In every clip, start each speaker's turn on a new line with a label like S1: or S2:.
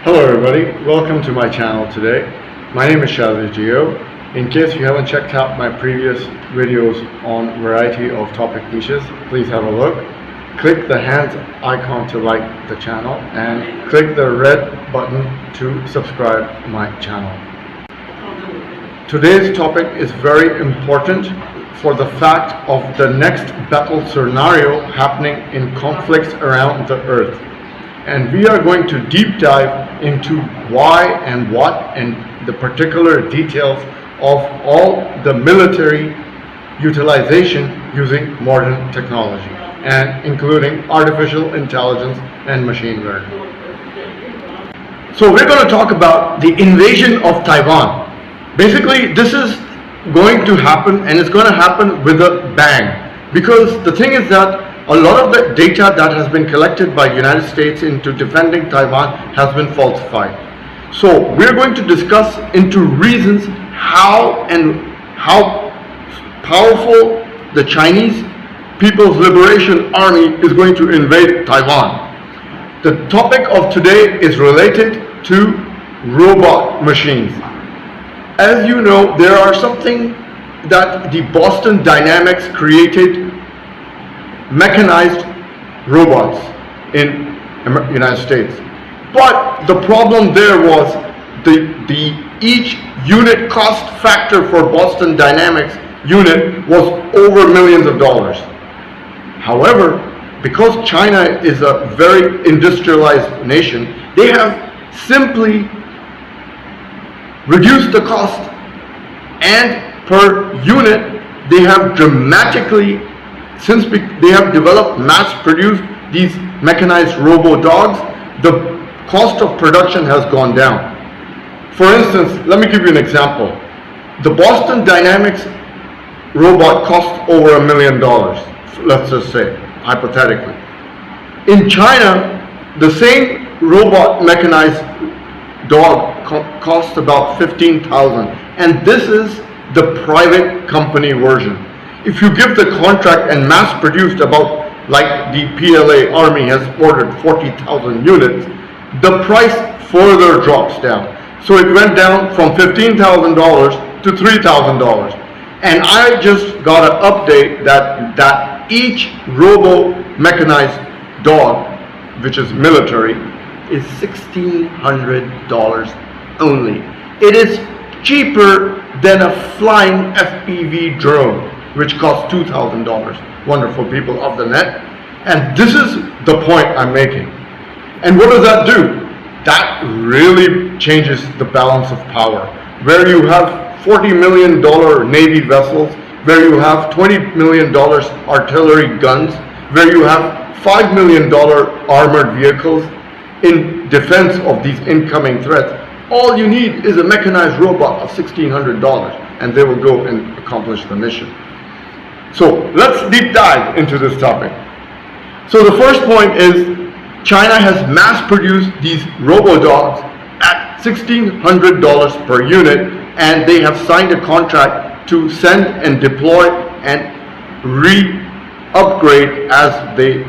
S1: Hello everybody, welcome to my channel today. My name is Shazzy Geo. In case you haven't checked out my previous videos on a variety of topic niches, please have a look. Click the hands icon to like the channel and click the red button to subscribe my channel. Today's topic is very important for the fact of the next battle scenario happening in conflicts around the earth. And we are going to deep dive into why and what and the particular details of all the military utilization using modern technology and including artificial intelligence and machine learning. So we're going to talk about the invasion of Taiwan. Basically, this is going to happen, and it's going to happen with a bang, because the thing is that a lot of the data that has been collected by the United States into defending Taiwan has been falsified. So we're going to discuss into reasons how powerful the Chinese People's Liberation Army is going to invade Taiwan. The topic of today is related to robot machines. As you know, there are something that the Boston Dynamics created mechanized robots in the United States. But the problem there was each unit cost factor for Boston Dynamics unit was over millions of dollars. However, because China is a very industrialized nation, they have simply reduced the cost, and per unit they have dramatically, since they have developed, mass-produced these mechanized robo dogs, the cost of production has gone down. For instance, let me give you an example. The Boston Dynamics robot costs over $1 million, let's just say, hypothetically. In China, the same robot mechanized dog costs about $15,000, and this is the private company version. If you give the contract and mass produced about, like the PLA Army has ordered 40,000 units, the price further drops down. So it went down from $15,000 to $3,000. And I just got an update that each robo mechanized dog, which is military, is $1,600 only. It is cheaper than a flying FPV drone, which costs $2,000. Wonderful people of the net. And this is the point I'm making. And what does that do? That really changes the balance of power. Where you have $40 million Navy vessels, where you have $20 million artillery guns, where you have $5 million armored vehicles in defense of these incoming threats, all you need is a mechanized robot of $1,600, and they will go and accomplish the mission. So let's deep dive into this topic. So the first point is China has mass-produced these robo-dogs at $1,600 per unit, and they have signed a contract to send and deploy and re-upgrade as they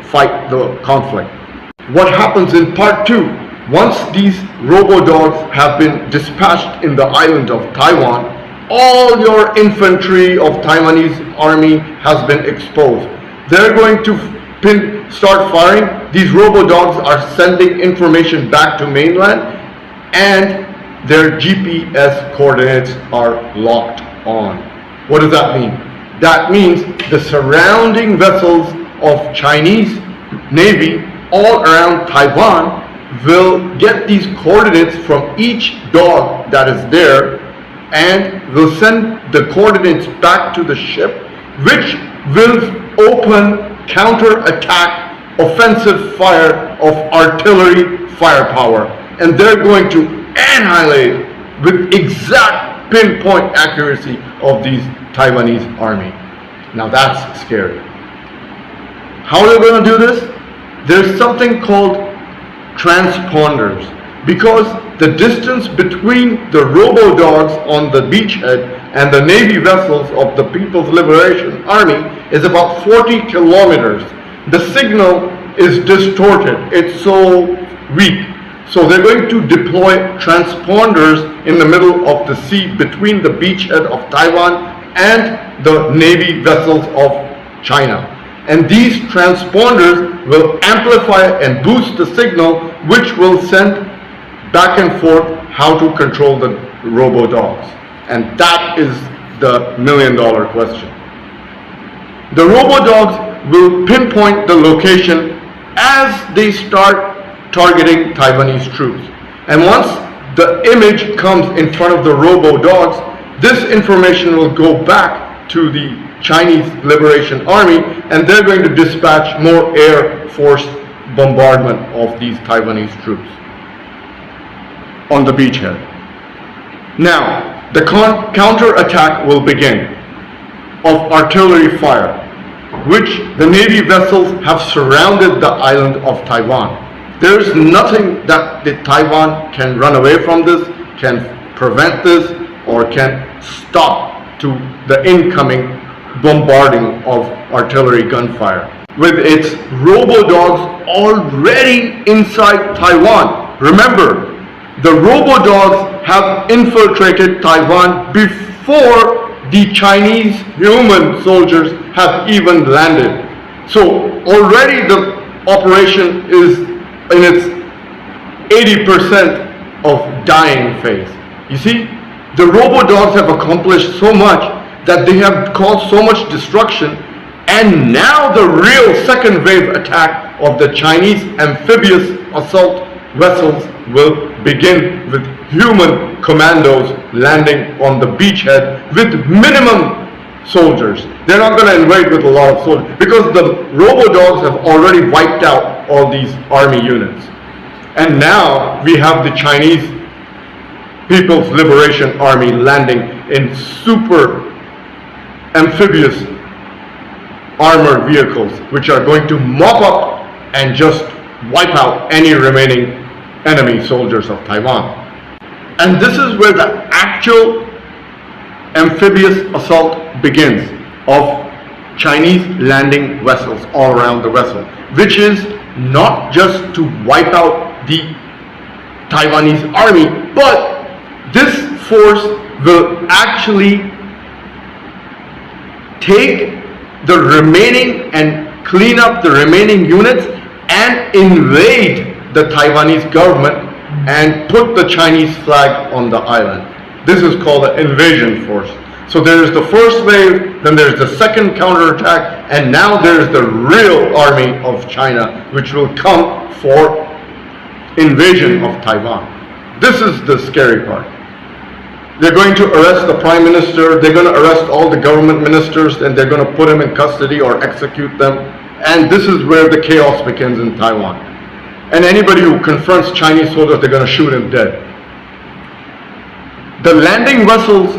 S1: fight the conflict. What happens in part 2? Once these robo-dogs have been dispatched in the island of Taiwan, all your infantry of Taiwanese army has been exposed. They're going to start firing. These robo-dogs are sending information back to mainland, and their GPS coordinates are locked on. What does that mean? That means the surrounding vessels of Chinese Navy all around Taiwan will get these coordinates from each dog that is there, and will send the coordinates back to the ship, which will open counter-attack offensive fire of artillery firepower, and they're going to annihilate with exact pinpoint accuracy of these Taiwanese army. Now that's scary. How are they going to do this? There's something called transponders, because the distance between the robo-dogs on the beachhead and the Navy vessels of the People's Liberation Army is about 40 kilometers. The signal is distorted. It's so weak. So they're going to deploy transponders in the middle of the sea between the beachhead of Taiwan and the Navy vessels of China. And these transponders will amplify and boost the signal, which will send back and forth how to control the robo-dogs. And that is the million-dollar question. The robo-dogs will pinpoint the location as they start targeting Taiwanese troops. And once the image comes in front of the robo-dogs, this information will go back to the Chinese Liberation Army, and they're going to dispatch more air force bombardment of these Taiwanese troops on the beachhead. Now, the counter-attack will begin of artillery fire, which the Navy vessels have surrounded the island of Taiwan. There is nothing that the Taiwan can run away from this, can prevent this, or can stop to the incoming bombarding of artillery gunfire. With its robo-dogs already inside Taiwan. Remember, the robo-dogs have infiltrated Taiwan before the Chinese human soldiers have even landed. So already the operation is in its 80% of dying phase. You see, the robo-dogs have accomplished so much that they have caused so much destruction, and now the real second wave attack of the Chinese amphibious assault vessels will begin with human commandos landing on the beachhead with minimum soldiers. They're not going to invade with a lot of soldiers because the robo-dogs have already wiped out all these army units. And now we have the Chinese People's Liberation Army landing in super amphibious armored vehicles, which are going to mop up and just wipe out any remaining enemy soldiers of Taiwan. And this is where the actual amphibious assault begins of Chinese landing vessels all around the vessel, which is not just to wipe out the Taiwanese army, but this force will actually take the remaining and clean up the remaining units and invade the Taiwanese government and put the Chinese flag on the island. This is called an invasion force. So there is the first wave, then there's the second counterattack, and now there's the real army of China, which will come for invasion of Taiwan. This is the scary part. They're going to arrest the prime minister, they're going to arrest all the government ministers, and they're going to put them in custody or execute them. And this is where the chaos begins in Taiwan. And anybody who confronts Chinese soldiers, they're going to shoot him dead. The landing vessels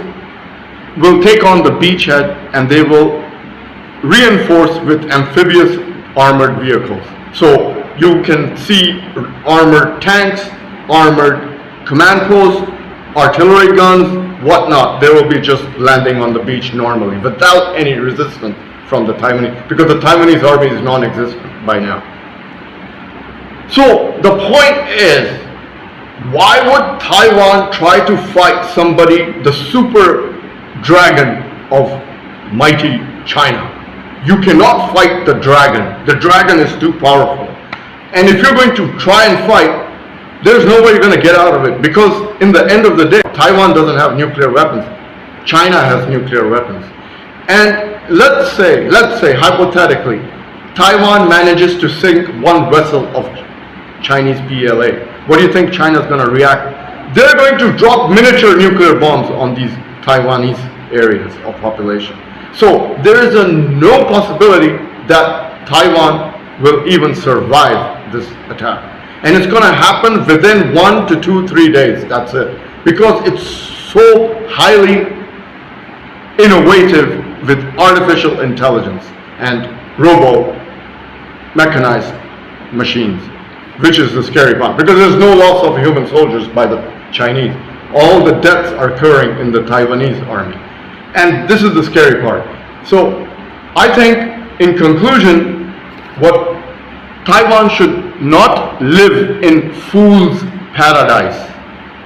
S1: will take on the beachhead and they will reinforce with amphibious armored vehicles. So you can see armored tanks, armored command posts, artillery guns, whatnot. They will be just landing on the beach normally without any resistance from the Taiwanese, because the Taiwanese army is non-existent by now. So the point is, why would Taiwan try to fight somebody, the super dragon of mighty China? You cannot fight the dragon. The dragon is too powerful. And if you're going to try and fight, there's no way you're going to get out of it, because in the end of the day, Taiwan doesn't have nuclear weapons. China has nuclear weapons. And let's say hypothetically, Taiwan manages to sink one vessel of Chinese PLA. What do you think China's going to react? They're going to drop miniature nuclear bombs on these Taiwanese areas of population. So there is no possibility that Taiwan will even survive this attack. And it's going to happen within 1 to 2, 3 days. That's it. Because it's so highly innovative with artificial intelligence and robo mechanized machines, which is the scary part, because there's no loss of human soldiers by the Chinese. All the deaths are occurring in the Taiwanese army. And this is the scary part. So I think, in conclusion, what Taiwan should not live in fool's paradise.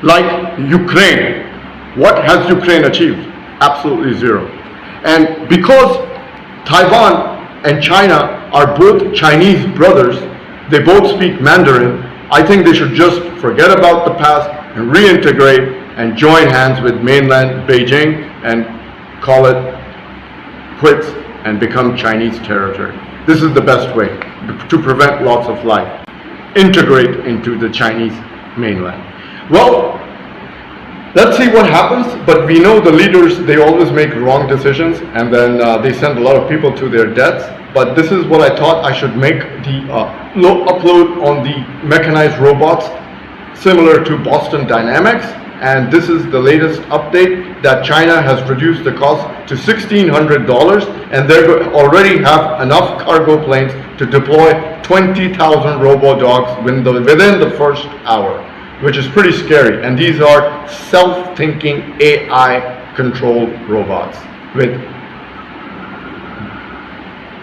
S1: Like Ukraine. What has Ukraine achieved? Absolutely zero. And because Taiwan and China are both Chinese brothers, they both speak Mandarin, I think they should just forget about the past and reintegrate and join hands with mainland Beijing and call it quits and become Chinese territory. This is the best way to prevent loss of life. Integrate into the Chinese mainland. Well, let's see what happens, but we know the leaders, they always make wrong decisions and then they send a lot of people to their deaths. But this is what I thought I should make the upload on the mechanized robots similar to Boston Dynamics. And this is the latest update that China has reduced the cost to $1,600 and they already have enough cargo planes to deploy 20,000 robo-dogs within the first hour, which is pretty scary. And these are self-thinking AI-controlled robots with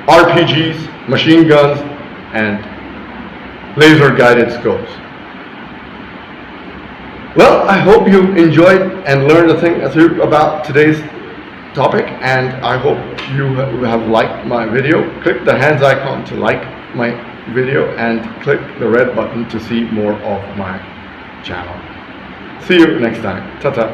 S1: RPGs, machine guns, and laser-guided scopes. Well, I hope you enjoyed and learned a thing or two about today's topic, and I hope you have liked my video. Click the hands icon to like my video and click the red button to see more of my channel. See you next time. Ta-ta.